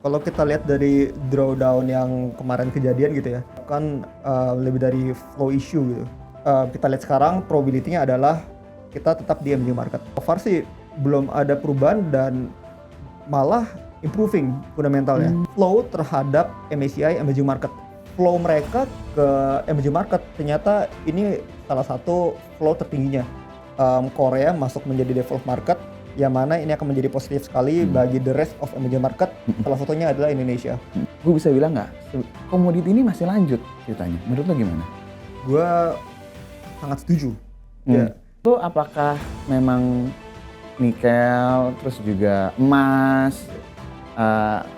Kalau kita lihat dari drawdown yang kemarin kejadian gitu ya, kan lebih dari flow issue gitu. Kita lihat sekarang probability-nya adalah kita tetap di emerging market. So far sih belum ada perubahan dan malah improving fundamentalnya. Flow terhadap MSCI emerging market. Flow mereka ke emerging market ternyata ini salah satu flow tertingginya. Korea masuk menjadi developed market, yang mana ini akan menjadi positif sekali bagi the rest of emerging market. Salah satunya adalah Indonesia. Gue bisa bilang nggak, komoditi ini masih lanjut ceritanya. Menurut lo gimana? Gue sangat setuju. Ya. Lo apakah memang nikel, terus juga emas,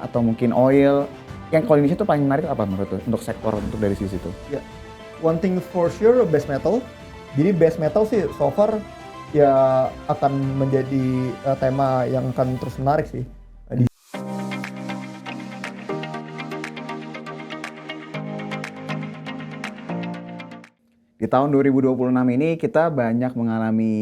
atau mungkin oil? Yang kalau Indonesia tuh paling menarik apa menurut lo untuk sektor untuk dari sisi itu? Ya. One thing for sure, base metal. Jadi base metal sih so far ya akan menjadi tema yang akan terus menarik sih. Di tahun 2026 ini kita banyak mengalami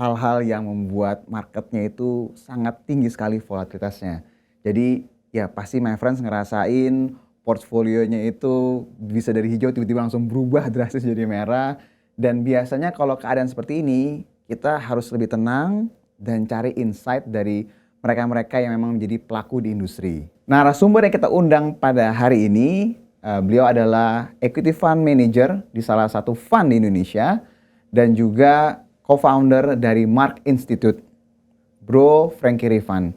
hal-hal yang membuat marketnya itu sangat tinggi sekali volatilitasnya. Jadi ya pasti my friends ngerasain portfolionya itu bisa dari hijau tiba-tiba langsung berubah drastis jadi merah. Dan biasanya kalau keadaan seperti ini kita harus lebih tenang dan cari insight dari mereka-mereka yang memang menjadi pelaku di industri. Narasumber yang kita undang pada hari ini, beliau adalah Equity Fund Manager di salah satu fund di Indonesia dan juga co-founder dari Mark Institute, Bro Frankie Rifan.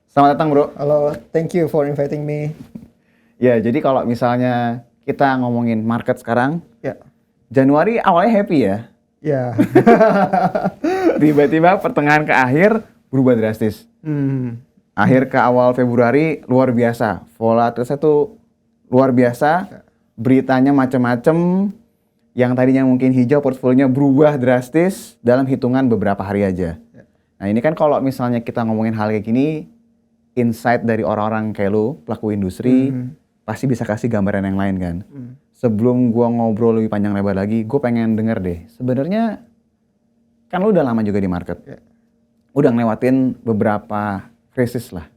Selamat datang bro. Halo, thank you for inviting me. Ya, jadi kalau misalnya kita ngomongin market sekarang, Ya. Januari awalnya happy ya. Ya. Tiba-tiba pertengahan ke akhir berubah drastis. Akhir ke awal Februari luar biasa. Volatilitasnya tuh luar biasa. Beritanya macam-macam. Yang tadinya mungkin hijau portfolionya berubah drastis dalam hitungan beberapa hari aja. Nah ini kan kalau misalnya kita ngomongin hal kayak gini, insight dari orang-orang kayak lu, pelaku industri, pasti bisa kasih gambaran yang lain kan. Sebelum gua ngobrol lebih panjang lebar lagi, gue pengen denger deh. Sebenarnya kan lu udah lama juga di market. Udah ngelewatin beberapa krisis lah.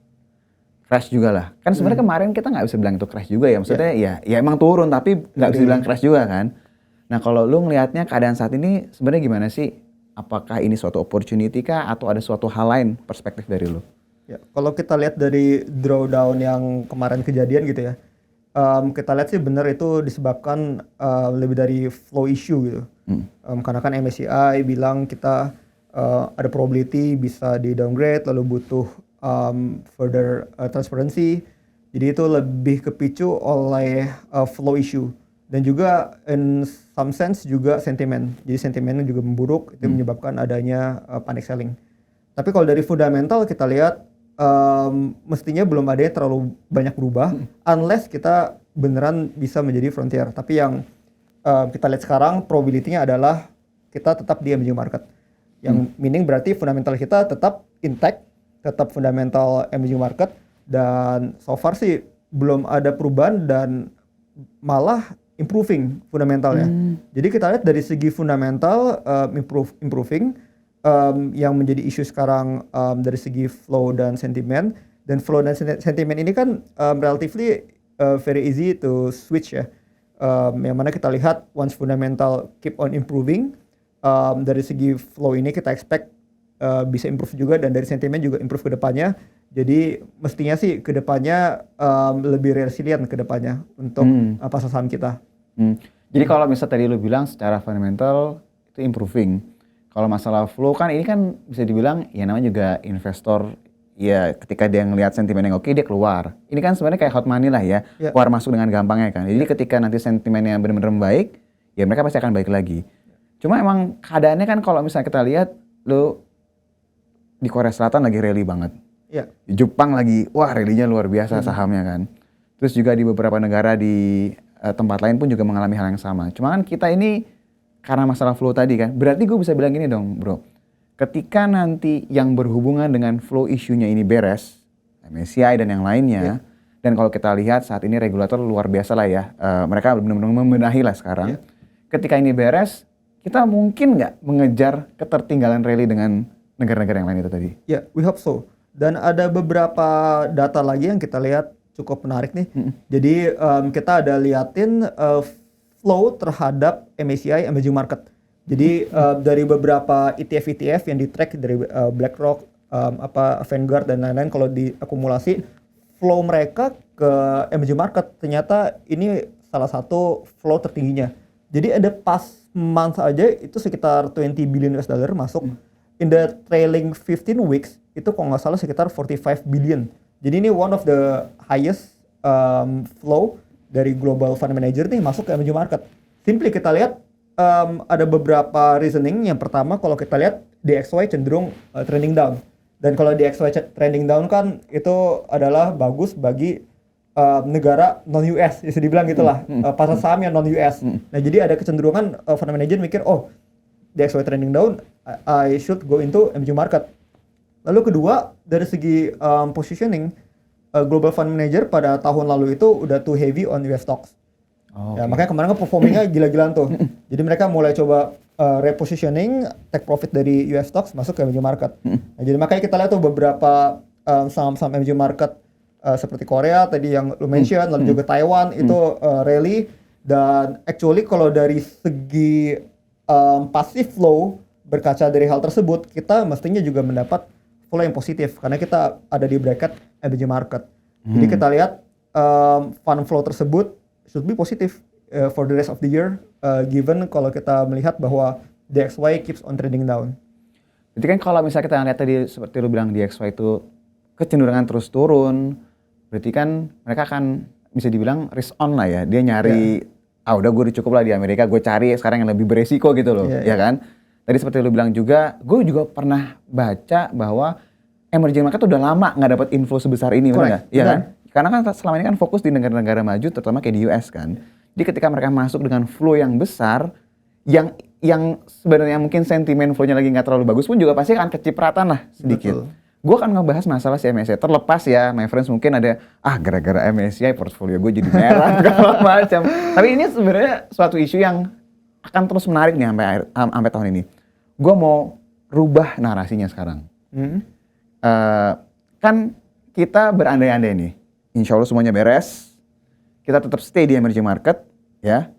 Crash juga lah. Kan sebenarnya kemarin kita nggak bisa bilang itu crash juga ya. Maksudnya ya emang turun tapi nggak bisa bilang crash juga kan. Nah kalau lu ngelihatnya keadaan saat ini sebenarnya gimana sih? Apakah ini suatu opportunity kah atau ada suatu hal lain perspektif dari lu? Ya, kalau kita lihat dari drawdown yang kemarin kejadian gitu ya, kita lihat sih benar itu disebabkan lebih dari flow issue gitu. Karena kan MSCI bilang kita ada probability bisa di downgrade, lalu butuh further transparency. Jadi itu lebih kepicu oleh flow issue dan juga in some sense juga sentimen. Jadi sentimennya juga memburuk, itu menyebabkan adanya panic selling. Tapi kalau dari fundamental kita lihat mestinya belum ada yang terlalu banyak berubah unless kita beneran bisa menjadi frontier. Tapi yang kita lihat sekarang probability-nya adalah kita tetap di emerging market. Yang meaning berarti fundamental kita tetap intact, tetap fundamental emerging market, dan so far sih belum ada perubahan dan malah improving fundamentalnya. Jadi kita lihat dari segi fundamental improving. Yang menjadi isu sekarang dari segi flow dan sentimen. Dan flow dan sentimen ini kan relatively very easy to switch ya. Yang mana kita lihat once fundamental keep on improving, dari segi flow ini kita expect bisa improve juga, dan dari sentimen juga improve ke depannya. Jadi mestinya sih ke depannya lebih resilient ke depannya untuk pasar saham kita. Jadi kalau misalnya tadi lu bilang secara fundamental itu improving. Kalau masalah flow kan ini kan bisa dibilang ya namanya juga investor ya ketika dia ngelihat sentimen yang oke dia keluar. Ini kan sebenarnya kayak hot money lah ya, keluar masuk dengan gampangnya kan. Jadi ketika nanti sentimennya benar-benar baik, ya mereka pasti akan baik lagi. Cuma emang keadaannya kan kalau misalnya kita lihat lu di Korea Selatan lagi rally banget. Di Jepang lagi wah rally-nya luar biasa sahamnya kan. Terus juga di beberapa negara di tempat lain pun juga mengalami hal yang sama. Cuma kan kita ini karena masalah flow tadi kan, berarti gue bisa bilang gini dong bro, ketika nanti yang berhubungan dengan flow issue-nya ini beres, MSCI dan yang lainnya, dan kalau kita lihat saat ini regulator luar biasa lah ya, mereka benar-benar membenahi lah sekarang, ketika ini beres, kita mungkin nggak mengejar ketertinggalan rally dengan negara-negara yang lain itu tadi? Ya, we hope so. Dan ada beberapa data lagi yang kita lihat cukup menarik nih. Jadi kita ada liatin flow terhadap MSCI emerging market. Jadi dari beberapa ETF yang di-track dari BlackRock, Vanguard dan lain-lain, kalau diakumulasi flow mereka ke emerging market ternyata ini salah satu flow tertingginya. Jadi ada past month aja itu sekitar 20 billion US dollar masuk. In the trailing 15 weeks itu kalau nggak salah sekitar 45 billion. Jadi ini one of the highest flow dari global fund manager nih masuk ke emerging market. Simply kita lihat ada beberapa reasoning. Yang pertama kalau kita lihat DXY cenderung trending down. Dan kalau DXY trending down kan itu adalah bagus bagi negara non-US, bisa dibilang gitulah, pasar saham yang non-US. Nah jadi ada kecenderungan fund manager mikir, oh DXY trending down, I should go into emerging market. Lalu kedua, dari segi positioning, global fund manager pada tahun lalu itu udah too heavy on US stocks. Ya, makanya kemarin kan performingnya gila-gilaan tuh. Jadi mereka mulai coba repositioning, take profit dari US stocks masuk ke emerging market. Nah, jadi makanya kita lihat tuh beberapa saham-saham emerging market seperti Korea tadi yang lu mention, lalu juga Taiwan itu rally. Dan actually kalau dari segi passive flow berkaca dari hal tersebut, kita mestinya juga mendapat flow yang positif karena kita ada di bracket emerging market. Jadi kita lihat fund flow tersebut should be positif for the rest of the year, given kalau kita melihat bahwa DXY keeps on trending down. Jadi kan kalau misalnya kita lihat tadi seperti lu bilang DXY itu kecenderungan terus turun, berarti kan mereka akan bisa dibilang risk on lah ya. Dia nyari, udah gue udah cukup lah di Amerika, gue cari sekarang yang lebih beresiko gitu loh, ya kan? Tadi seperti lu bilang juga, gue juga pernah baca bahwa emerging market udah lama nggak dapat info sebesar ini, benar nggak? Iya kan? Karena kan selama ini kan fokus di negara-negara maju, terutama kayak di US kan. Jadi ketika mereka masuk dengan flow yang besar, yang sebenarnya mungkin sentimen flow-nya lagi nggak terlalu bagus pun juga pasti akan kecipratan lah sedikit. Gue akan ngebahas masalah si MSCI. Terlepas ya, my friends mungkin ada, gara-gara MSCI portfolio gue jadi merah, segala macam. Tapi ini sebenarnya suatu isu yang akan terus menarik nih sampai tahun ini. Gue mau rubah narasinya sekarang. Kan kita berandai-andai nih, insya Allah semuanya beres, kita tetap stay di emerging market, ya.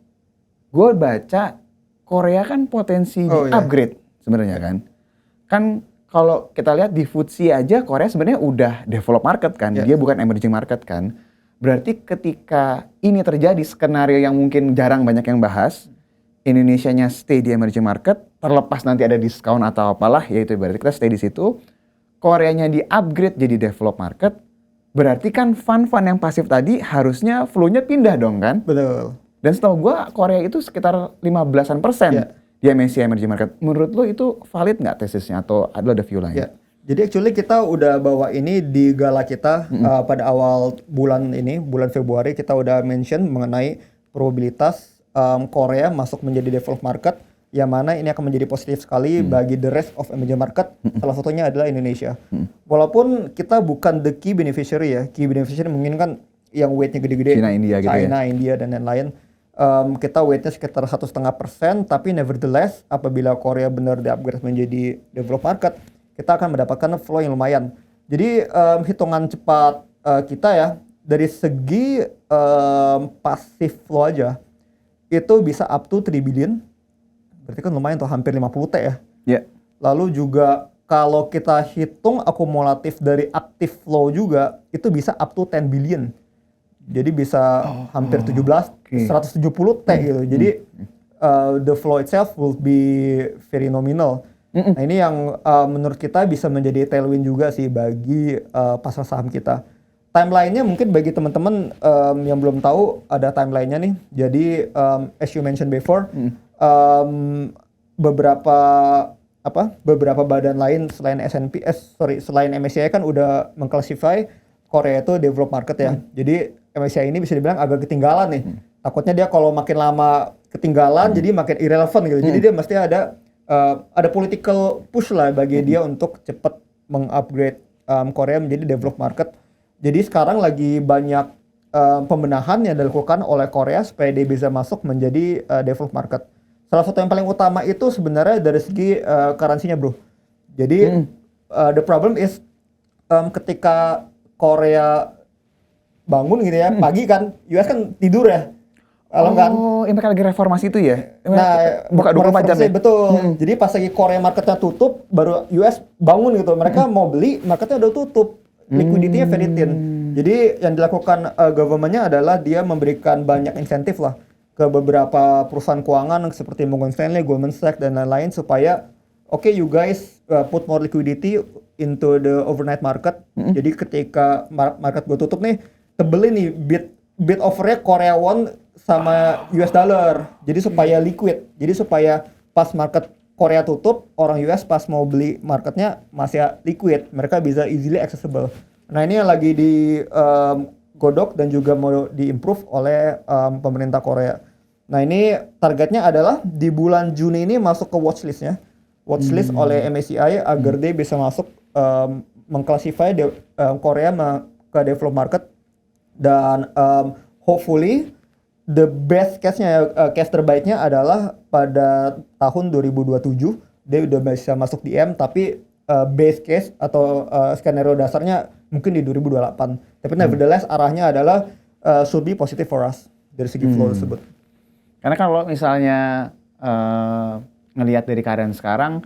Gue baca Korea kan potensi upgrade sebenarnya kan. Kan kalau kita lihat di FTSE aja Korea sebenarnya udah develop market kan, dia bukan emerging market kan. Berarti ketika ini terjadi skenario yang mungkin jarang banyak yang bahas, Indonesianya stay di emerging market, terlepas nanti ada diskon atau apalah, yaitu berarti kita stay di situ. Koreanya di upgrade jadi develop market, berarti kan fund-fund yang pasif tadi harusnya flow-nya pindah dong kan? Betul. Dan setahu gue Korea itu sekitar 15% di MSCI emerging market. Menurut lo itu valid nggak tesisnya atau ada view lain? Jadi actually kita udah bawa ini di gala kita pada awal bulan ini, bulan Februari kita udah mention mengenai probabilitas Korea masuk menjadi developed market, yang mana ini akan menjadi positif sekali bagi the rest of emerging market. Salah satunya adalah Indonesia. Walaupun kita bukan the key beneficiary ya, key beneficiary mungkin kan yang weight-nya gede-gede, China, India gitu ya. India dan lain-lain. Kita weight-nya sekitar 1,5%, tapi nevertheless apabila Korea benar di-upgrade menjadi developed market, kita akan mendapatkan flow yang lumayan. Jadi hitungan cepat kita ya, dari segi passive flow aja, itu bisa up to 3 billion, berarti kan lumayan tuh, hampir 50 T ya. Lalu juga kalau kita hitung akumulatif dari active flow juga, itu bisa up to 10 billion. Jadi bisa hampir 170 T gitu. Jadi the flow itself will be very nominal. Nah ini yang menurut kita bisa menjadi tailwind juga sih bagi pasar saham kita. Timeline-nya mungkin bagi teman-teman yang belum tahu, ada timeline-nya nih. Jadi as you mentioned before, beberapa badan lain selain selain MSCI kan udah mengclassify Korea itu developed market ya. Jadi MSCI ini bisa dibilang agak ketinggalan nih. Takutnya dia kalau makin lama ketinggalan jadi makin irrelevant gitu. Jadi dia mesti ada political push lah bagi dia untuk cepat mengupgrade Korea menjadi developed market. Jadi sekarang lagi banyak pembenahan yang dilakukan oleh Korea supaya dia bisa masuk menjadi developed market. Salah satu yang paling utama itu sebenarnya dari segi currency-nya bro. Jadi the problem is ketika Korea bangun gitu ya, pagi kan, US kan tidur ya. Malam kan. Oh, ini mereka lagi reformasi itu ya? Nah, buka 24 jam ya? betul. Jadi pas lagi Korea marketnya tutup, baru US bangun gitu. Mereka mau beli, marketnya udah tutup. Liquidity-nya very thin. Jadi yang dilakukan government-nya adalah dia memberikan banyak insentif lah ke beberapa perusahaan keuangan seperti Morgan Stanley, Goldman Sachs dan lain-lain supaya you guys put more liquidity into the overnight market. Jadi ketika market gue tutup nih, tebelin nih bid offer-nya Korea won sama US dollar. Jadi supaya liquid. Jadi supaya pas market Korea tutup, orang US pas mau beli marketnya masih liquid. Mereka bisa easily accessible. Nah ini yang lagi di godok dan juga mau di-improve oleh pemerintah Korea. Nah ini targetnya adalah di bulan Juni ini masuk ke watchlist-nya. Watchlist oleh MSCI agar dia bisa masuk mengclassify Korea ke developed market. Dan hopefully the best case-nya, case terbaiknya adalah pada tahun 2027 dia udah bisa masuk di M, tapi base case atau skenario dasarnya mungkin di 2028. Tapi nevertheless arahnya adalah should be positive for us dari segi flow tersebut. Karena kalau misalnya ngelihat dari keadaan sekarang,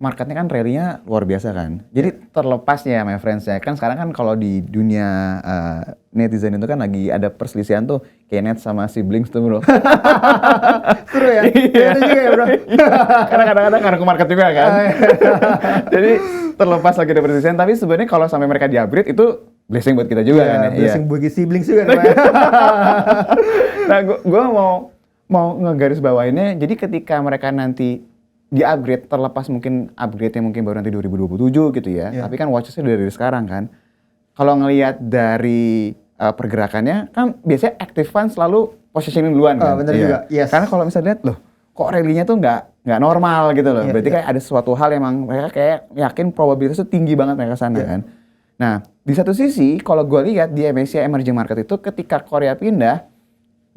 marketnya kan rally-nya luar biasa kan. Jadi terlepas ya my friends ya, kan sekarang kan kalau di dunia netizen itu kan lagi ada perselisihan tuh Kenneth sama siblings tuh bro. Seru ya? Iya juga ya bro. Karena kadang-kadang ngaruh ke market juga kan. Jadi terlepas lagi ada perselisihan, tapi sebenarnya kalau sampai mereka di-upgrade itu blessing buat kita juga kan ya. Blessing bagi siblings juga nih. Nah gue mau ngegaris bawainnya, jadi ketika mereka nanti di-upgrade, terlepas mungkin upgrade-nya mungkin baru nanti 2027 gitu ya. Tapi kan watches-nya udah dari sekarang kan. Kalau ngelihat dari pergerakannya, kan biasanya active fund selalu positioning duluan kan. Bener juga, yes. Karena kalau misalnya lihat, loh kok rally-nya tuh nggak normal gitu loh. Berarti kayak ada sesuatu hal yang emang mereka kayak yakin probabilitasnya tinggi banget mereka sana kan. Nah, di satu sisi kalau gue lihat di MSCI Emerging Market itu ketika Korea pindah,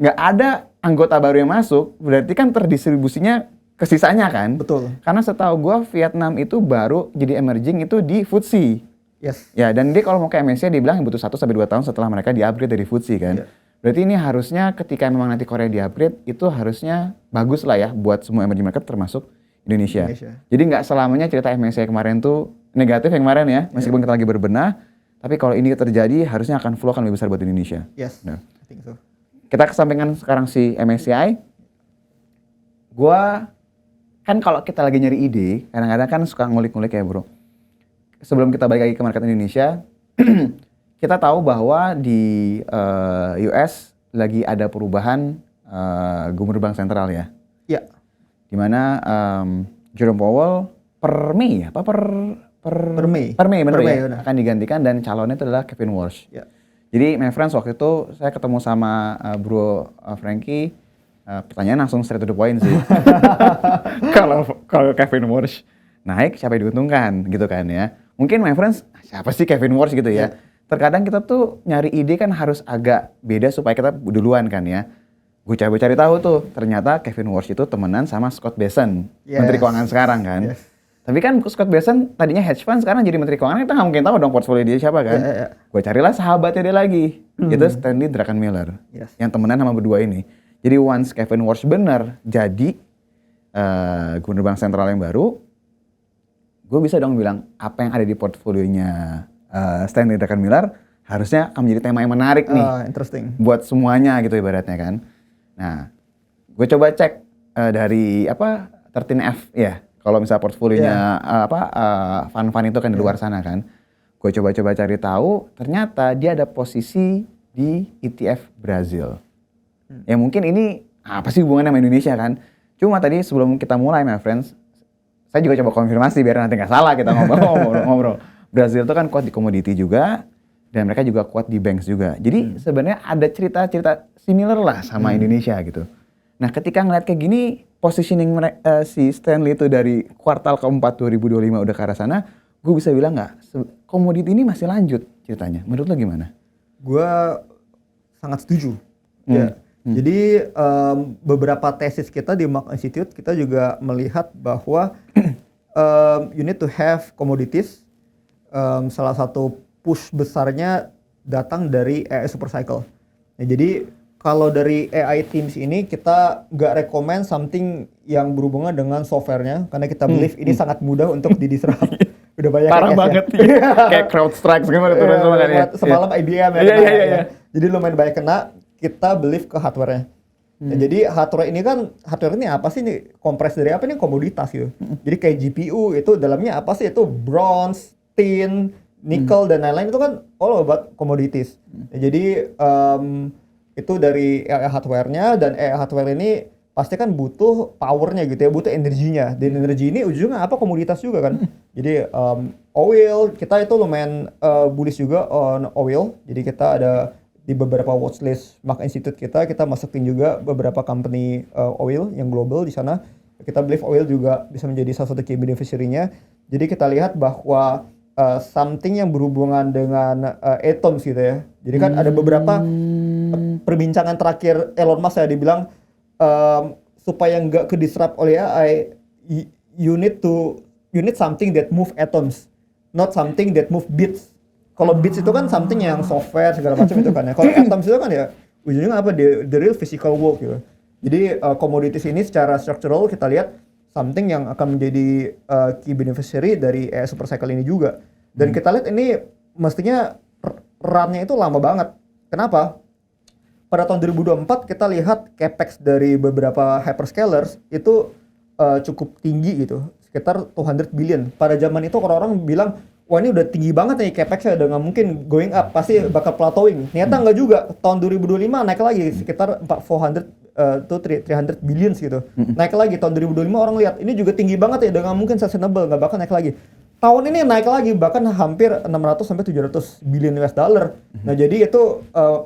nggak ada anggota baru yang masuk, berarti kan terdistribusinya ke sisanya kan. Betul. Karena setahu gue Vietnam itu baru jadi emerging itu di FTSE. Yes. Ya, dan dia kalau mau ke MSCI dia bilang butuh 1-2 tahun setelah mereka di-upgrade dari FTSE kan. Berarti ini harusnya ketika memang nanti Korea di-upgrade itu harusnya bagus lah ya buat semua emerging market termasuk Indonesia. Jadi nggak selamanya cerita MSCI kemarin tuh negatif yang kemarin ya, meskipun kita lagi berbenah. Tapi kalau ini terjadi harusnya akan flow akan lebih besar buat Indonesia. Yes, I think so. Kita kesampingkan sekarang si MSCI. Gua kan kalau kita lagi nyari ide, kadang-kadang kan suka ngulik-ngulik ya bro. Sebelum kita balik lagi ke market Indonesia, kita tahu bahwa di US lagi ada perubahan gubernur bank sentral ya. Iya. Dimana Jerome Powell per Mei ya, per Mei ya, akan digantikan dan calonnya itu adalah Kevin Walsh. Ya. Jadi my friends waktu itu saya ketemu sama Bro Frankie. Pertanyaan langsung straight to the point sih. Kalau Kevin Walsh naik, siapa yang diuntungkan gitu kan ya. Mungkin my friends, siapa sih Kevin Walsh gitu ya. Terkadang kita tuh nyari ide kan harus agak beda supaya kita duluan kan ya. Gue coba cari tahu tuh, ternyata Kevin Walsh itu temenan sama Scott Bessent, Menteri Keuangan sekarang kan. Tapi kan Scott Bessent tadinya hedge fund, sekarang jadi Menteri Keuangan, kita nggak mungkin tahu dong portfolio dia siapa kan. Gue carilah sahabatnya dia lagi, itu Stanley Druckenmiller, yang temenan sama berdua ini. Jadi once Kevin Walsh benar jadi gubernur bank sentral yang baru, gue bisa dong bilang apa yang ada di portfolionya Stanley Druckenmiller harusnya akan menjadi tema yang menarik nih, interesting buat semuanya gitu ibaratnya kan. Nah, gue coba cek dari 13F ya, kalau misalnya portfolionya fund-fund itu kan di luar sana kan. Gue coba-coba cari tahu, ternyata dia ada posisi di ETF Brazil. Ya mungkin ini apa sih hubungannya sama Indonesia kan? Cuma tadi sebelum kita mulai my friends, saya juga coba konfirmasi biar nanti nggak salah kita ngobrol. Brazil itu kan kuat di komoditi juga, dan mereka juga kuat di banks juga. Jadi sebenarnya ada cerita-cerita similar lah sama Indonesia gitu. Nah ketika ngeliat kayak gini, positioning si Stanley itu dari kuartal keempat 2025 udah ke arah sana, gue bisa bilang nggak, komoditi ini masih lanjut ceritanya. Menurut lo gimana? Gue sangat setuju. Ya. Jadi beberapa tesis kita di Mark Institute kita juga melihat bahwa you need to have commodities salah satu push besarnya datang dari AI super cycle. Nah, jadi kalau dari AI teams ini kita nggak rekomend something yang berhubungan dengan softwarenya karena kita believe ini sangat mudah untuk di-disrupt. Udah banyak Parah case-nya. banget kayak CrowdStrike gimana turun semua kan ya. Semalam IBM ya, Iya, kena iya, ya. iya. Jadi lumayan banyak kena, kita believe ke hardware-nya. Nah, jadi hardware ini kan, hardware ini apa sih nih? Kompres dari apa nih? Komoditas gitu. Jadi kayak GPU itu dalamnya apa sih? Itu bronze, tin, nickel dan lain-lain itu kan all about commodities. Nah, jadi itu dari AI hardware-nya dan AI hardware ini pasti kan butuh powernya gitu ya, butuh energinya. Dan energi ini ujungnya apa? Komoditas juga kan. Jadi oil, kita itu lumayan bullish juga on oil. Jadi kita ada di beberapa watchlist Mark Institute kita masukin juga beberapa company oil yang global di sana. Kita believe oil juga bisa menjadi salah satu key beneficiary-nya. Jadi kita lihat bahwa something yang berhubungan dengan atoms gitu ya. Jadi kan ada beberapa perbincangan terakhir Elon Musk ya, dibilang supaya nggak ke-disrupt oleh AI, you need something that move atoms, not something that move bits. Kalau bits itu kan something yang software segala macam itu kan ya. Kalau atoms itu kan ya ujungnya apa, the real physical world gitu. Jadi commodities ini secara structural kita lihat something yang akan menjadi key beneficiary dari AI super cycle ini juga. Dan kita lihat ini mestinya run-nya itu lama banget. Kenapa? Pada tahun 2024 kita lihat capex dari beberapa hyperscalers itu cukup tinggi gitu, sekitar 200 billion. Pada zaman itu orang-orang bilang, wah ini udah tinggi banget nih capex-nya, udah nggak mungkin going up, pasti bakal plateauing. Ternyata nggak juga, tahun 2025 naik lagi sekitar 300 billion gitu. Naik lagi tahun 2025 orang lihat, ini juga tinggi banget ya, udah nggak mungkin sustainable, nggak bakal naik lagi. Tahun ini naik lagi, bahkan hampir 600 sampai 700 billion US dollar. Nah, jadi itu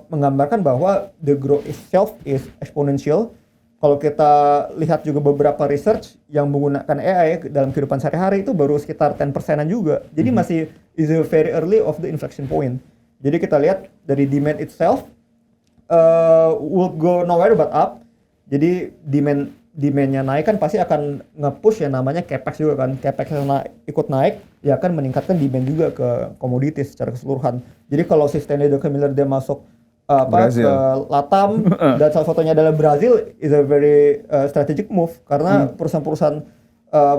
menggambarkan bahwa the growth itself is exponential. Kalau kita lihat juga beberapa research yang menggunakan AI dalam kehidupan sehari-hari itu baru sekitar 10%-an juga. Jadi masih is a very early of the inflection point. Jadi kita lihat dari demand itself will go nowhere but up. Jadi demandnya naik kan pasti akan nge-push yang namanya capex juga kan. Capex ikut naik ya akan meningkatkan demand juga ke komoditas secara keseluruhan. Jadi kalau si Stanley Druckenmiller dia masuk ke Latam dan salah satunya adalah Brazil, is a very strategic move karena perusahaan-perusahaan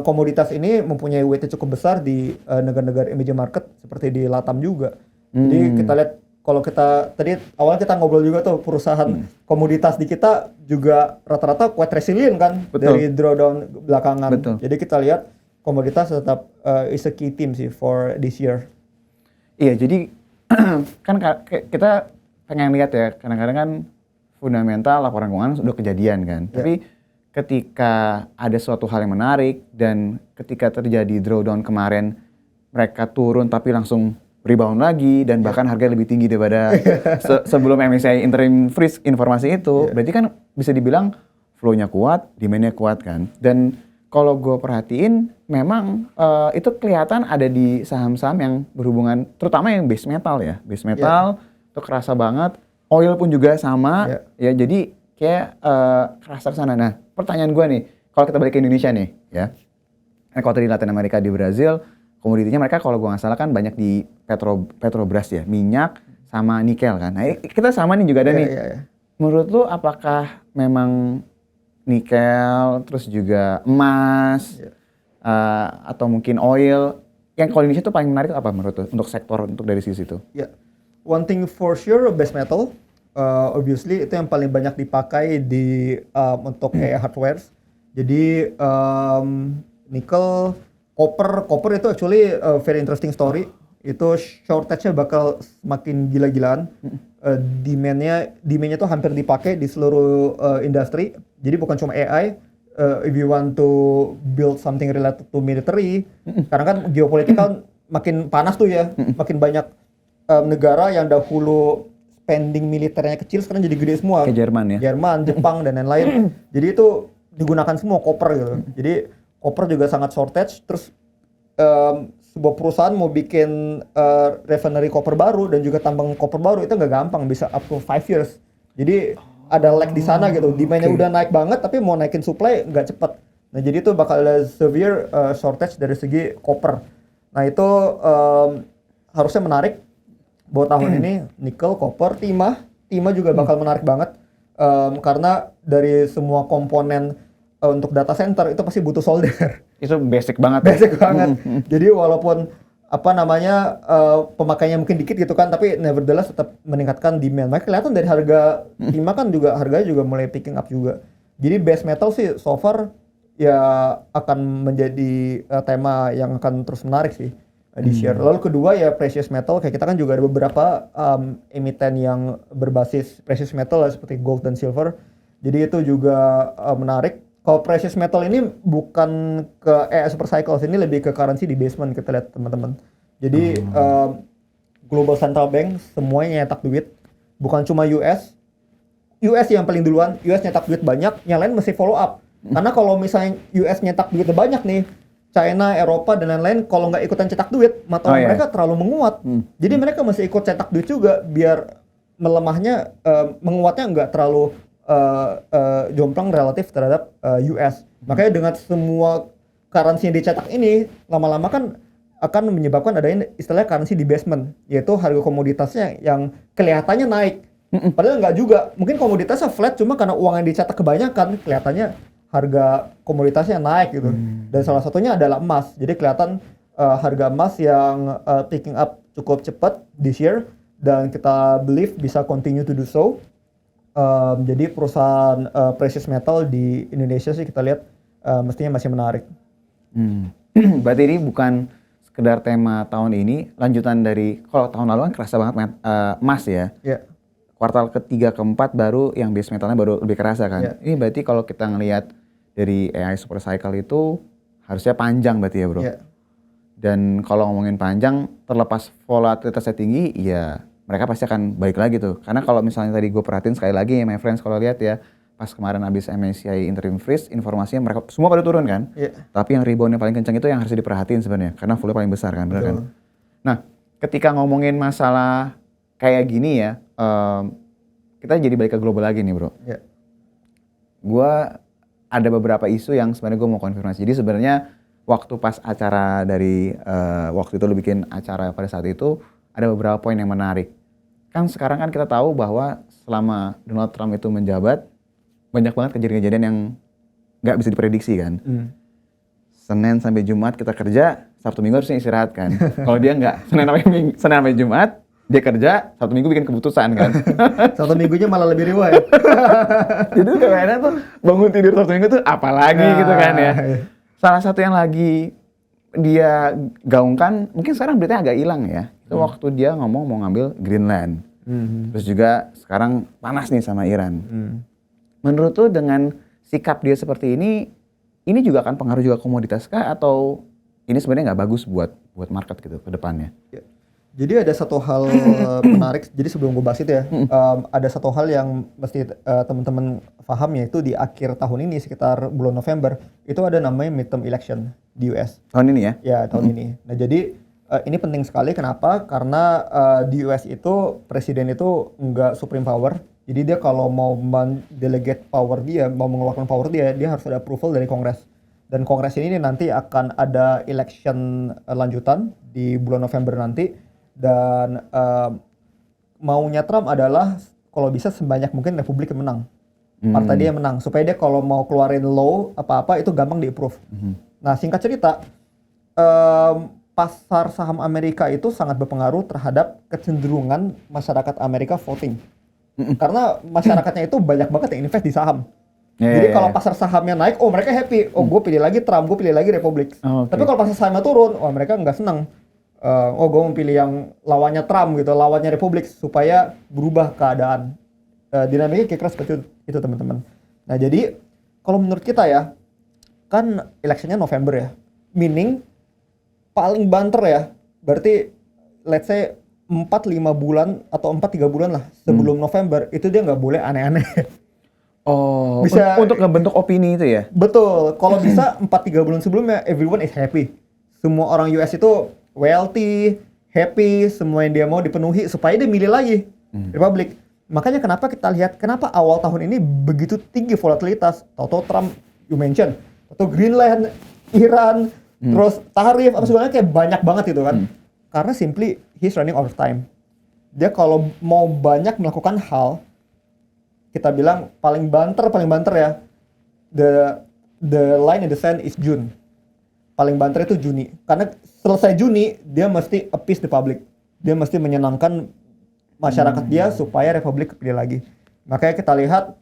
komoditas ini mempunyai weight cukup besar di negara-negara emerging market seperti di Latam juga. Jadi kita lihat, kalau kita tadi awalnya kita ngobrol juga tuh, perusahaan komoditas di kita juga rata-rata quite resilient kan. Betul. Dari drawdown belakangan. Betul. Jadi kita lihat komoditas tetap is a key theme sih for this year. Iya, jadi kan kita pengen lihat ya, kadang-kadang kan fundamental laporan keuangan sudah kejadian kan. Tapi ketika ada suatu hal yang menarik dan ketika terjadi drawdown kemarin, mereka turun tapi langsung rebound lagi dan bahkan harga lebih tinggi daripada sebelum MSCI interim freeze informasi itu, berarti kan bisa dibilang flow-nya kuat, demand-nya kuat kan. Dan kalau gue perhatiin memang itu kelihatan ada di saham-saham yang berhubungan, terutama yang base metal ya. Base metal itu kerasa banget, oil pun juga sama ya, jadi kayak kerasa kesana. Nah, pertanyaan gue nih, kalau kita balik ke Indonesia nih ya, kalau tadi Latin Amerika di Brazil, komoditinya mereka kalau gue nggak salah kan banyak di Petrobras ya, minyak sama nikel kan. Nah, kita sama nih juga ada nih. Menurut lu apakah memang nikel, terus juga emas, atau mungkin oil, yang kalau Indonesia tuh paling menarik apa menurut lu untuk sektor, untuk dari sisi itu? One thing for sure, base metal, obviously itu yang paling banyak dipakai di untuk AI hardware. Jadi nikel, copper itu actually very interesting story. Itu shortage-nya bakal semakin gila-gilaan. Demand-nya tuh hampir dipakai di seluruh industri. Jadi bukan cuma AI. If you want to build something related to military, karena kan geopolitikal makin panas tuh ya, makin banyak negara yang dahulu spending militernya kecil sekarang jadi gede semua. Kayak Jerman ya? Jerman, Jepang dan lain-lain. Jadi itu digunakan semua copper gitu. Jadi copper juga sangat shortage. Terus sebuah perusahaan mau bikin refinery copper baru dan juga tambang copper baru itu nggak gampang, bisa up to 5 years. Jadi ada lag di sana gitu. Demand-nya udah naik banget tapi mau naikin supply nggak cepet. Nah jadi itu bakal ada severe shortage dari segi copper. Nah itu harusnya menarik buat tahun ini. Nikel, copper, timah juga bakal menarik banget. Karena dari semua komponen untuk data center itu pasti butuh solder. Itu basic banget. Basic banget. Jadi walaupun pemakainya mungkin dikit gitu kan, tapi nevertheless tetap meningkatkan demand. Makanya kelihatan dari harga timah kan juga harganya juga mulai picking up juga. Jadi base metal sih so far ya akan menjadi tema yang akan terus menarik sih di share. Lalu kedua ya precious metal, kayak kita kan juga ada beberapa emiten yang berbasis precious metal seperti gold dan silver. Jadi itu juga menarik. Kalau precious metal ini bukan ke super cycles, ini lebih ke currency di basement kita lihat teman-teman. Jadi global central bank semuanya nyetak duit, bukan cuma US yang paling duluan, US nyetak duit banyak, yang lain mesti follow up. Karena kalau misalnya US nyetak duit banyak nih, China, Eropa dan lain-lain kalau nggak ikutan cetak duit, mata uang mereka terlalu menguat. Jadi mereka mesti ikut cetak duit juga biar melemahnya, menguatnya nggak terlalu jomplang relatif terhadap US. Makanya dengan semua currency yang dicetak ini lama-lama kan akan menyebabkan adanya istilahnya currency debasement, yaitu harga komoditasnya yang kelihatannya naik. Padahal nggak juga. Mungkin komoditasnya flat cuma karena uang yang dicetak kebanyakan kelihatannya harga komoditasnya naik gitu. Dan salah satunya adalah emas. Jadi kelihatan harga emas yang picking up cukup cepat this year dan kita believe bisa continue to do so. Jadi perusahaan precious metal di Indonesia sih kita lihat mestinya masih menarik. Berarti ini bukan sekedar tema tahun ini, lanjutan dari kalau tahun lalu kan kerasa banget emas ya. Yeah. Kuartal ketiga keempat baru yang base metalnya baru lebih kerasa kan. Yeah. Ini berarti kalau kita ngelihat dari AI super cycle itu harusnya panjang berarti ya bro. Yeah. Dan kalau ngomongin panjang, terlepas volatilitasnya tinggi, ya mereka pasti akan balik lagi tuh. Karena kalau misalnya tadi gue perhatiin sekali lagi ya my friends, kalau lihat ya pas kemarin habis MSCI interim freeze, informasinya mereka semua pada turun kan. Yeah. Tapi yang rebound yang paling kencang itu yang harus diperhatiin sebenarnya, karena volume paling besar kan, benar kan? Nah, ketika ngomongin masalah kayak gini ya, kita jadi balik ke global lagi nih bro. Yeah. Gue ada beberapa isu yang sebenarnya gue mau konfirmasi. Jadi sebenarnya waktu pas acara dari waktu itu lo bikin acara pada saat itu ada beberapa poin yang menarik. Kan sekarang kan kita tahu bahwa selama Donald Trump itu menjabat banyak banget kejadian-kejadian yang nggak bisa diprediksi kan. Senin sampai Jumat kita kerja, Sabtu Minggu harusnya istirahat kan. Kalau dia nggak, Senin sampai Jumat dia kerja, Sabtu Minggu bikin keputusan kan. Sabtu Minggunya malah lebih riwayat. Jadi kayaknya tuh bangun tidur Sabtu Minggu tuh apalagi gitu kan ya. Salah satu yang lagi dia gaungkan, mungkin sekarang beritanya agak hilang ya. Itu waktu dia ngomong mau ngambil Greenland. Terus juga sekarang panas nih sama Iran. Menurut tuh dengan sikap dia seperti ini juga akan pengaruh juga komoditas kah atau ini sebenarnya nggak bagus buat market gitu ke depannya? Jadi ada satu hal menarik, jadi sebelum gue bahas itu ya, ada satu hal yang mesti teman-teman paham, yaitu di akhir tahun ini sekitar bulan November, itu ada namanya midterm election di US. Tahun ini ya? Ya, tahun ini. Nah jadi ini penting sekali, kenapa? Karena di US itu presiden itu nggak supreme power, jadi dia kalau mau delegate power dia, mau mengeluarkan power dia harus ada approval dari Kongres. Dan Kongres ini nanti akan ada election lanjutan di bulan November nanti. Dan maunya Trump adalah kalau bisa sebanyak mungkin Republik yang menang, partai dia yang menang, supaya dia kalau mau keluarin law apa-apa itu gampang di-approve. Nah singkat cerita, pasar saham Amerika itu sangat berpengaruh terhadap kecenderungan masyarakat Amerika voting. Karena masyarakatnya itu banyak banget yang invest di saham. Jadi kalau pasar sahamnya naik, oh mereka happy, oh gue pilih lagi Trump, gue pilih lagi Republik. Tapi kalau pasar sahamnya turun, oh mereka nggak senang. Oh gue mau pilih yang lawannya Trump gitu, lawannya Republik, supaya berubah keadaan. Dinamiknya kira-kira seperti itu teman-teman. Nah jadi kalau menurut kita ya, kan electionnya November ya, meaning paling banter ya, berarti let's say 4-5 bulan atau 4-3 bulan lah sebelum November, itu dia nggak boleh aneh-aneh. Oh, bisa untuk ngebentuk opini itu ya? Betul, kalau bisa 4-3 bulan sebelumnya everyone is happy. Semua orang US itu wealthy, happy, semua yang dia mau dipenuhi supaya dia milih lagi Republik. Makanya kenapa kita lihat, kenapa awal tahun ini begitu tinggi volatilitas. Tahu-tahu Trump, you mention, atau Greenland, Iran, terus tarif, apa sebenarnya kayak banyak banget itu kan. Karena simply he's running out of time. Dia kalau mau banyak melakukan hal, kita bilang paling banter ya, the line in the sand is June. Paling banter itu Juni. Karena selesai Juni dia mesti appease the public. Dia mesti menyenangkan masyarakat dia supaya Republik kepilih lagi. Makanya kita lihat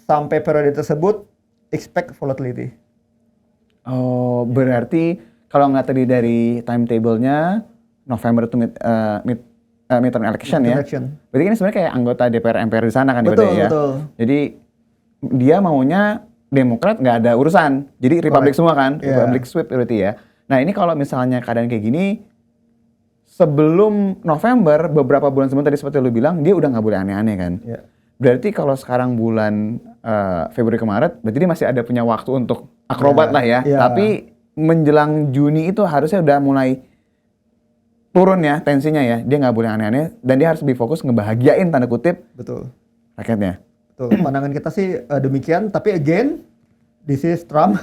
sampai periode tersebut expect volatility. Oh, berarti kalau nggak tadi dari timetable-nya November itu midterm election ya. Berarti ini sebenarnya kayak anggota DPR MPR di sana kan Betul, ya. betul. Jadi dia maunya Demokrat nggak ada urusan. Jadi Republik semua kan, Republik sweep berarti ya. Nah, ini kalau misalnya keadaan kayak gini sebelum November beberapa bulan sebelum tadi seperti lu bilang dia udah nggak boleh aneh-aneh kan. Yeah. Berarti kalau sekarang bulan Februari ke Maret, berarti dia masih ada punya waktu untuk akrobat lah ya. Tapi menjelang Juni itu harusnya udah mulai turun ya tensinya ya. Dia nggak boleh aneh-aneh dan dia harus lebih fokus ngebahagiain tanda kutip rakyatnya. Betul. Pandangan kita sih demikian. Tapi again, this is Trump.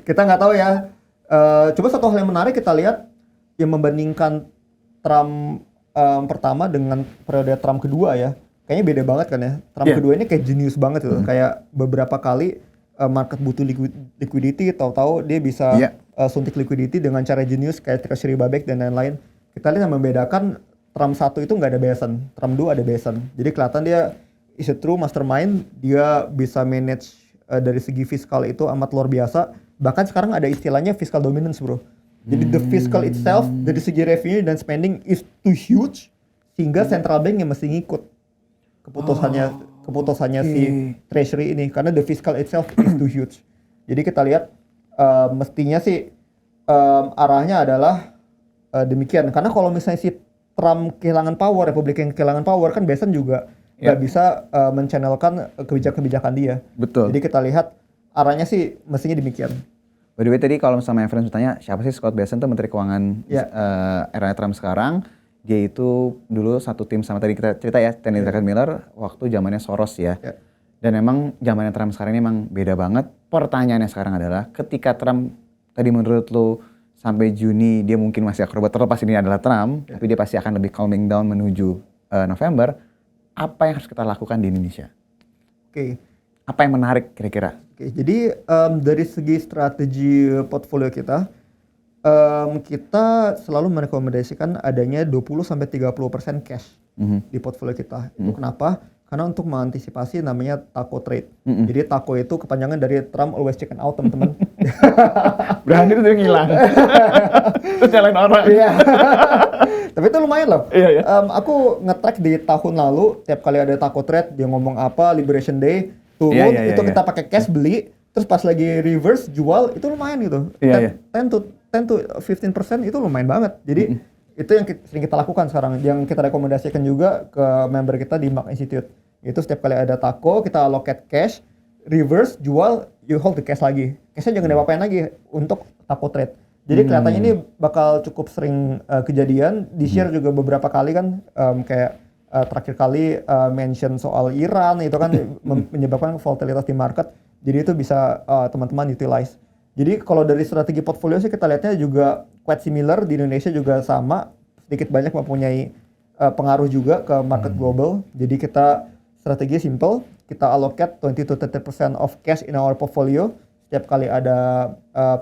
Kita nggak tahu ya. Coba satu hal yang menarik kita lihat yang membandingkan Trump pertama dengan periode Trump kedua ya. Kayaknya beda banget kan ya. Trump kedua ini kayak jenius banget gitu. Kayak beberapa kali market butuh liquidity, tahu-tahu dia bisa suntik liquidity dengan cara jenius kayak treasury buyback dan lain-lain. Kita lihat yang membedakan Trump 1 itu nggak ada besan, Trump 2 ada besan. Jadi kelihatan dia is a true mastermind, dia bisa manage dari segi fiskal itu amat luar biasa. Bahkan sekarang ada istilahnya fiscal dominance bro. Jadi the fiscal itself dari segi revenue dan spending is too huge sehingga central bank yang mesti ngikut keputusannya si treasury ini karena the fiscal itself is too huge. Jadi kita lihat mestinya sih arahnya adalah demikian. Karena kalau misalnya si Trump kehilangan power, Republik yang kehilangan power kan Biden juga nggak bisa menchannelkan kebijakan-kebijakan dia. Betul. Jadi kita lihat arahnya sih mestinya demikian. By the way tadi kalau misalnya friends bertanya siapa sih Scott Bessent tuh Menteri Keuangan era Trump sekarang. Dia itu dulu satu tim sama tadi kita cerita ya, Teddy Druckenmiller waktu zamannya Soros ya. Dan emang zamannya Trump sekarang ini emang beda banget. Pertanyaannya sekarang adalah ketika Trump tadi menurut lo sampai Juni dia mungkin masih akrobat terlepas ini adalah Trump, tapi dia pasti akan lebih calming down menuju November. Apa yang harus kita lakukan di Indonesia? Apa yang menarik kira-kira? Jadi dari segi strategi portfolio kita selalu merekomendasikan adanya 20-30% cash di portfolio kita. Itu kenapa? Karena untuk mengantisipasi namanya taco trade. Jadi taco itu kepanjangan dari Trump always chicken out teman-teman. Berani tuh ngilang. Terus nyalain orang. Iya. Tapi itu lumayan loh. Aku nge-track di tahun lalu tiap kali ada taco trade dia ngomong apa Liberation Day turun kita pakai cash beli terus pas lagi reverse jual itu lumayan gitu. 10 to 15% itu lumayan banget. Jadi itu yang sering kita lakukan sekarang. Yang kita rekomendasikan juga ke member kita di Mark Institute. Itu setiap kali ada taco, kita allocate cash, reverse, jual, you hold the cash lagi. Cashnya jangan diapa-apain lagi untuk taco trade. Jadi kelihatannya ini bakal cukup sering kejadian. Di-share juga beberapa kali kan, kayak terakhir kali mention soal Iran, itu kan menyebabkan volatilitas di market. Jadi itu bisa teman-teman utilize. Jadi kalau dari strategi portfolio sih kita lihatnya juga quite similar, di Indonesia juga sama, sedikit banyak mempunyai pengaruh juga ke market global. Jadi kita strategi simple, kita allocate 20-30% of cash in our portfolio. Setiap kali ada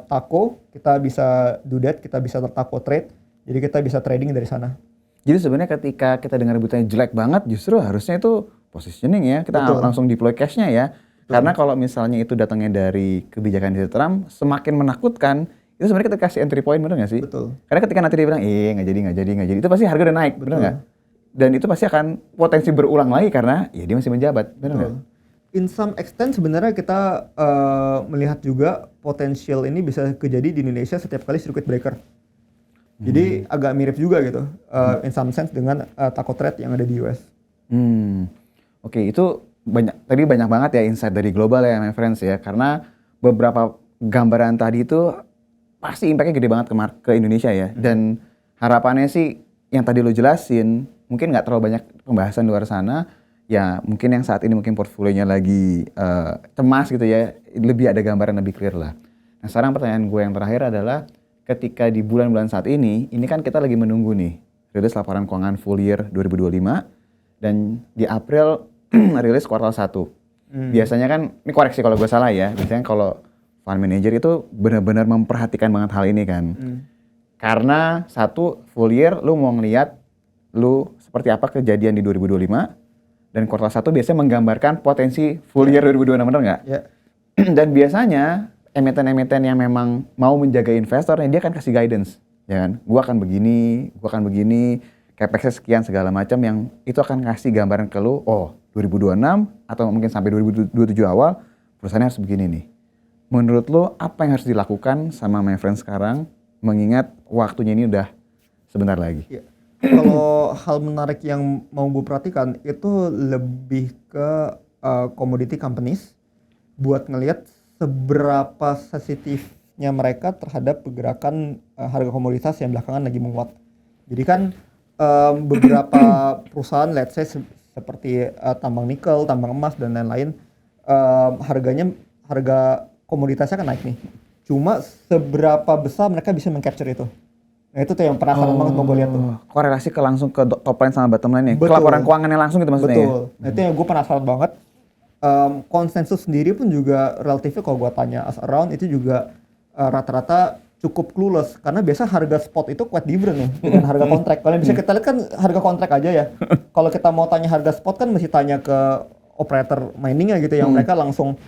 taco, kita bisa do that, kita bisa taco trade. Jadi kita bisa trading dari sana. Jadi sebenarnya ketika kita dengar beritanya jelek banget, justru harusnya itu positioning ya, kita langsung deploy cashnya ya. Karena kalau misalnya itu datangnya dari kebijakan dari Trump, semakin menakutkan, itu sebenarnya kita kasih entry point, bener nggak sih? Betul. Karena ketika nanti dia bilang, nggak jadi, itu pasti harga udah naik, bener nggak? Dan itu pasti akan potensi berulang lagi karena ya dia masih menjabat, bener nggak? In some extent sebenarnya kita melihat juga potensial ini bisa kejadi di Indonesia setiap kali circuit breaker. Jadi agak mirip juga gitu, in some sense dengan taco trade yang ada di US. Oke, itu tadi banyak banget ya insight dari global ya my friends ya, karena beberapa gambaran tadi itu pasti impactnya gede banget ke Indonesia ya. Dan harapannya sih yang tadi lo jelasin mungkin nggak terlalu banyak pembahasan di luar sana ya, mungkin yang saat ini mungkin portfolionya lagi cemas gitu ya, lebih ada gambaran lebih clear lah. Nah sekarang pertanyaan gue yang terakhir adalah ketika di bulan-bulan saat ini kan kita lagi menunggu nih rilis laporan keuangan full year 2025 dan di April rilis kuartal 1. Biasanya kan, ini koreksi kalau gue salah ya, biasanya kalau fund manager itu benar-benar memperhatikan banget hal ini kan. Karena satu, full year lu mau ngeliat lu seperti apa kejadian di 2025 dan kuartal 1 biasanya menggambarkan potensi full year 2026, bener nggak? Ya. Dan biasanya emiten-emiten yang memang mau menjaga investor, dia akan kasih guidance, ya kan? Gua akan begini, capex sekian segala macam yang itu akan kasih gambaran ke lu, oh 2026 atau mungkin sampai 2027 awal perusahaannya harus begini nih. Menurut lu apa yang harus dilakukan sama my friend sekarang mengingat waktunya ini udah sebentar lagi? Ya. Kalau hal menarik yang mau gue perhatikan itu lebih ke commodity companies buat ngelihat seberapa sensitifnya mereka terhadap pergerakan harga komoditas yang belakangan lagi menguat. Jadi kan beberapa perusahaan let's say seperti tambang nikel, tambang emas dan lain-lain harga komoditasnya kan naik nih. Cuma seberapa besar mereka bisa meng-capture itu. Nah itu tuh yang penasaran banget mau gue lihat tuh. Korelasi langsung ke top line sama bottom line ya? Betul. Ke laporan keuangannya langsung gitu maksudnya. Betul. Nah itu yang gue penasaran banget. Konsensus sendiri pun juga relatifnya kalau gue tanya as around itu juga rata-rata cukup clueless. Karena biasa harga spot itu quite different nih dengan harga kontrak. Kalau yang bisa kita lihat kan harga kontrak aja ya. Kalau kita mau tanya harga spot kan mesti tanya ke operator miningnya gitu yang mereka langsung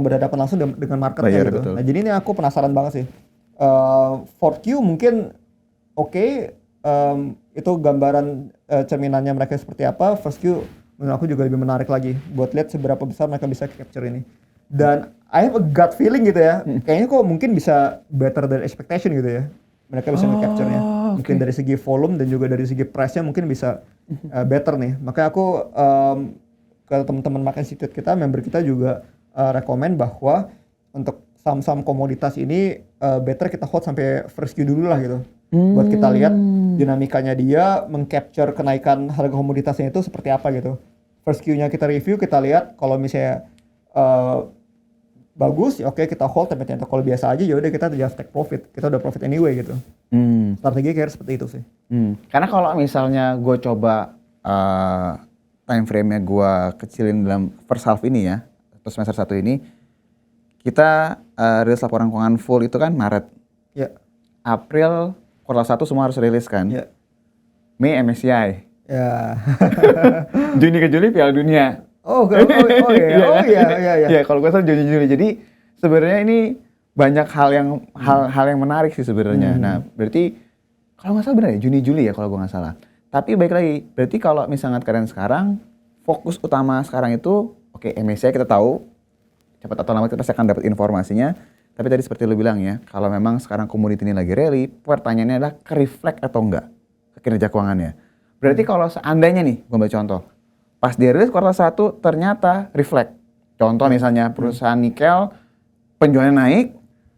berhadapan langsung dengan marketnya gitu. Betul. Nah jadi ini aku penasaran banget sih. 4Q mungkin oke, itu gambaran cerminannya mereka seperti apa. First Q menurut aku juga lebih menarik lagi buat lihat seberapa besar mereka bisa capture ini. Dan I have a gut feeling gitu ya, kayaknya kok mungkin bisa better than expectation gitu ya. Mereka bisa nge-capture-nya. Mungkin dari segi volume dan juga dari segi price-nya mungkin bisa better nih. Makanya aku ke teman-teman Market Institute kita, member kita juga rekomen bahwa untuk saham-saham komoditas ini better kita hold sampai first Q dulu lah gitu. Buat kita lihat dinamikanya dia meng-capture kenaikan harga komoditasnya itu seperti apa gitu. First Q-nya kita review, kita lihat kalau misalnya bagus ya oke kita hold, tapi ternyata kalau biasa aja ya udah kita just take profit. Kita udah profit anyway gitu. Strategi kayak seperti itu sih. Karena kalau misalnya gue coba time frame-nya gue kecilin dalam first half ini ya, atau semester 1 ini, kita rilis laporan keuangan full itu kan Maret. Ya. April kuartal 1 semua harus rilis kan. Ya. Mei MSCI. Ya. Juni ke Juli Piala Dunia. Iya. Ya kalau gue salah Juni. Jadi sebenarnya ini banyak hal yang menarik sih sebenarnya. Nah berarti kalau nggak salah benar ya Juni Juli ya kalau gue nggak salah. Tapi baik lagi, berarti kalau misalnya kalian sekarang fokus utama sekarang itu oke, MSCI kita tahu cepat atau lambat kita pasti akan dapat informasinya. Tapi tadi seperti lu bilang ya, kalau memang sekarang komoditi ini lagi rally, pertanyaannya adalah ke-reflect atau enggak ke kinerja keuangannya. Berarti kalau seandainya nih, gue ambil contoh, pas dia rilis kuartal 1 ternyata reflect. Contoh misalnya perusahaan nikel, penjualannya naik,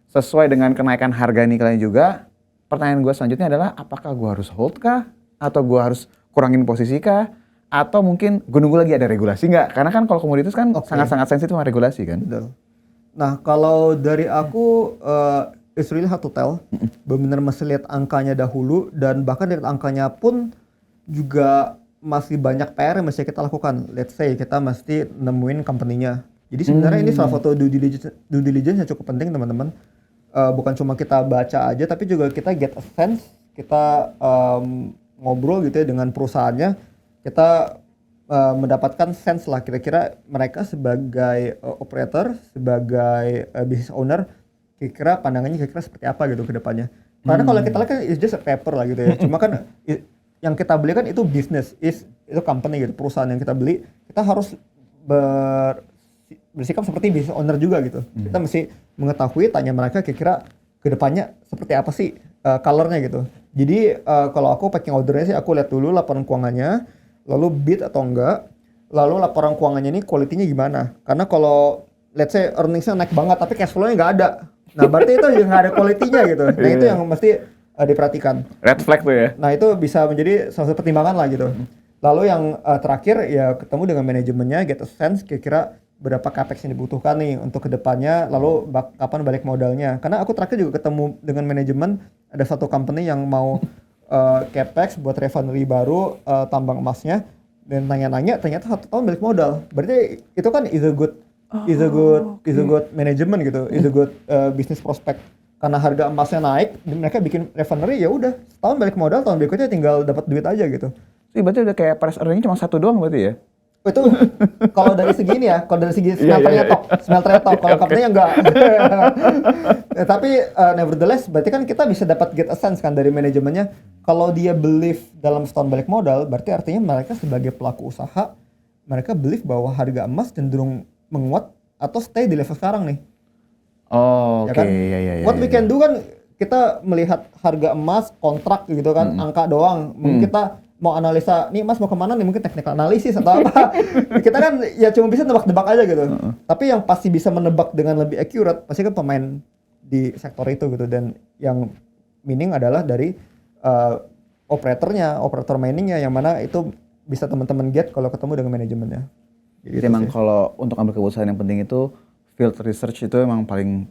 sesuai dengan kenaikan harga nikelnya juga, pertanyaan gue selanjutnya adalah apakah gue harus hold kah? Atau gue harus kurangin posisi kah? Atau mungkin gue nunggu lagi ada regulasi nggak? Karena kan kalau komoditas kan sangat-sangat sensitif sama regulasi kan. Betul. Nah kalau dari aku it's really hard to tell. Benar-benar mesti lihat angkanya dahulu dan bahkan dari angkanya pun juga masih banyak PR yang mesti kita lakukan. Let's say kita mesti nemuin company-nya. Jadi sebenarnya ini salah satu due diligence yang cukup penting teman-teman. Bukan cuma kita baca aja tapi juga kita get a sense, kita ngobrol gitu ya dengan perusahaannya. Kita mendapatkan sense lah kira-kira mereka sebagai operator, sebagai business owner, kira-kira pandangannya kira-kira seperti apa gitu ke depannya. Karena kalau kita lihat kan it's just a paper lah gitu ya. Cuma kan yang kita beli kan itu business, itu company gitu, perusahaan yang kita beli, kita harus bersikap seperti business owner juga gitu. Kita mesti mengetahui, tanya mereka kira-kira ke depannya seperti apa sih colornya gitu. Jadi kalau aku packing ordernya sih aku lihat dulu laporan keuangannya, lalu bid atau enggak, lalu laporan keuangannya ini quality-nya gimana. Karena kalau let's say earnings-nya naik banget tapi cash flow-nya nggak ada, nah berarti itu nggak ada quality-nya gitu. Nah itu yang mesti diperhatikan. Red flag tuh ya. Nah itu bisa menjadi salah satu pertimbangan lah gitu. Lalu yang terakhir ya ketemu dengan manajemennya, get a sense kira-kira berapa capex yang dibutuhkan nih untuk kedepannya, lalu kapan balik modalnya. Karena aku terakhir juga ketemu dengan manajemen, ada satu company yang mau capex buat refinery baru, tambang emasnya, dan nanya-nanya ternyata 1 tahun balik modal. Berarti itu kan is a good management gitu, is a good business prospect. Karena harga emasnya naik, dan mereka bikin refinery, ya udah setahun balik modal, tahun berikutnya tinggal dapat duit aja gitu. Jadi berarti udah kayak price earning cuma 1 doang berarti ya? Itu kalau dari segi ini ya, kalau dari segi smelternya top, kalau company-nya enggak. Nah, tapi nevertheless, berarti kan kita bisa dapat get a sense kan dari manajemennya, kalau dia believe dalam setahun balik modal, berarti artinya mereka sebagai pelaku usaha, mereka believe bahwa harga emas cenderung menguat atau stay di level sekarang nih. Oh, Ya oke. kan? Ya. What we can do kan, kita melihat harga emas, kontrak gitu kan, angka doang. Mungkin kita mau analisa, nih emas mau kemana nih, mungkin technical analisis atau apa. Kita kan ya cuma bisa nebak-nebak aja gitu. Tapi yang pasti bisa menebak dengan lebih accurate, pasti kan pemain di sektor itu gitu. Dan yang meaning adalah dari operator miningnya, yang mana itu bisa teman-teman get kalau ketemu dengan manajemennya. Jadi emang kalau untuk ambil keputusan yang penting itu, field research itu emang paling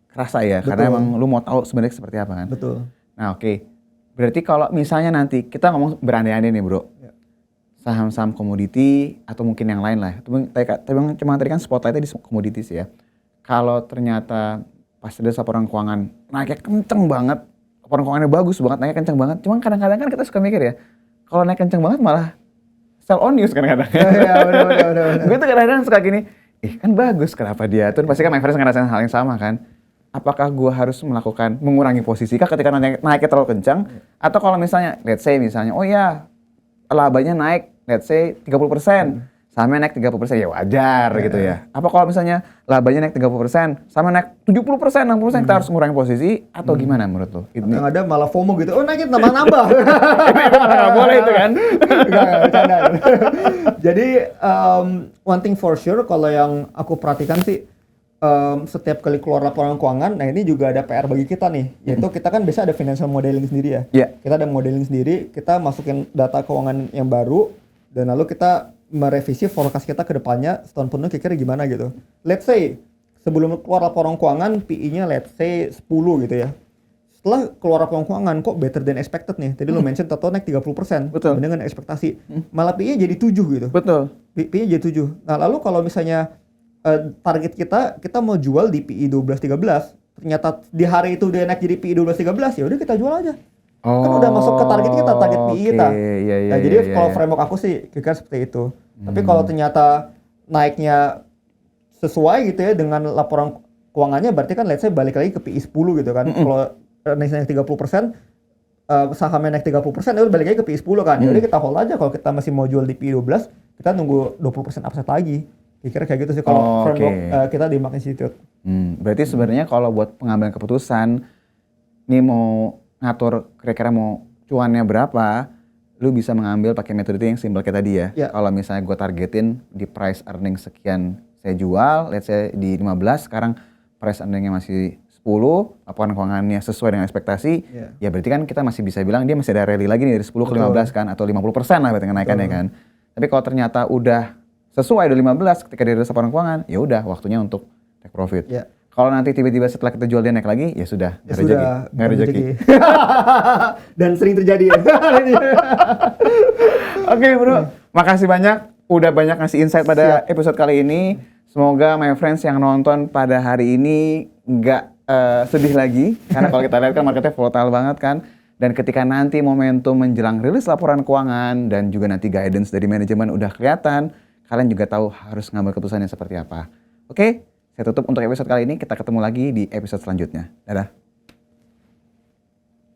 kerasa ya. Betul. Karena emang lu mau tahu sebenarnya seperti apa kan. Betul. Nah oke. Berarti kalau misalnya nanti kita ngomong berandai-andai nih bro, saham-saham komoditi atau mungkin yang lain lah. Tapi cuma tadi kan spotlightnya di komoditi sih ya. Kalau ternyata pas ada laporan keuangan naiknya kenceng banget, laporan keuangannya bagus banget, naiknya kenceng banget. Cuma kadang-kadang kan kita suka mikir ya, kalau naik kenceng banget malah sell on news kadang-kadang. Iya benar. Gue tuh kadang-kadang suka gini, kan bagus kenapa dia tuh pasti kan my friends ngerasain hal yang sama kan. Apakah gue harus mengurangi posisi kah ketika naiknya terlalu kencang? Atau kalau misalnya, let's say misalnya, oh ya labanya naik, let's say 30%, sahamnya naik 30%, ya wajar gitu ya. Apa kalau misalnya labanya naik 30%, sahamnya naik 70%, 60%, kita harus mengurangi posisi atau gimana menurut lo? Yang ada malah FOMO gitu, oh naikin nambah-nambah. Nggak boleh itu kan? Nggak, bercanda. Jadi one thing for sure, kalau yang aku perhatikan sih, setiap kali keluar laporan keuangan, nah ini juga ada PR bagi kita nih, yaitu kita kan biasa ada financial modeling sendiri ya. Yeah. Kita ada modeling sendiri, kita masukin data keuangan yang baru, dan lalu kita merevisi forecast kita ke depannya setahun penuh kira-kira gimana gitu. Let's say sebelum keluar laporan keuangan PI-nya let's say 10 gitu ya. Setelah keluar laporan keuangan kok better than expected nih. Tadi lo mention tato naik 30%. Betul. Dengan ekspektasi. Malah PI-nya jadi 7 gitu. Betul. PI-nya jadi 7. Nah, lalu kalau misalnya target kita mau jual di PI 12-13, ternyata di hari itu dia naik jadi PI 12-13, ya udah kita jual aja. Kan udah masuk ke target kita, target PI kita. Nah, jadi kalau framework aku sih kira seperti itu. Tapi kalau ternyata naiknya sesuai gitu ya dengan laporan keuangannya, berarti kan let's say balik lagi ke PI 10 gitu kan. Kalau naik 30%, sahamnya naik 30%, itu balik lagi ke PI 10 kan. Jadi kita hold aja, kalau kita masih mau jual di PI 12, kita nunggu 20% upside lagi. Kira kayak gitu sih kalau framework kita di Mark Institute. Berarti sebenarnya kalau buat pengambilan keputusan, nih mau ngatur kira-kira mau cuannya berapa, lu bisa mengambil pakai metode yang simpel kayak tadi ya. Kalau misalnya gue targetin di price earning sekian saya jual, let's say di 15, sekarang price earningnya masih 10, laporan keuangannya sesuai dengan ekspektasi, ya berarti kan kita masih bisa bilang dia masih ada rally lagi nih dari 10 ke 15 kan, atau 50% lah berarti kenaikannya kan. Tapi kalau ternyata udah sesuai dari 15 ketika dia rilis laporan keuangan, ya udah waktunya untuk take profit. Kalau nanti tiba-tiba setelah kita jual dia naik lagi, ya sudah, nggak rezeki. Dan sering terjadi. Oke bro, makasih banyak, udah banyak ngasih insight pada episode kali ini. Semoga my friends yang nonton pada hari ini nggak sedih lagi, karena kalau kita lihat kan marketnya volatile banget kan. Dan ketika nanti momentum menjelang rilis laporan keuangan dan juga nanti guidance dari manajemen udah kelihatan, kalian juga tahu harus ngambil keputusannya seperti apa. Oke, saya tutup untuk episode kali ini. Kita ketemu lagi di episode selanjutnya. Dadah.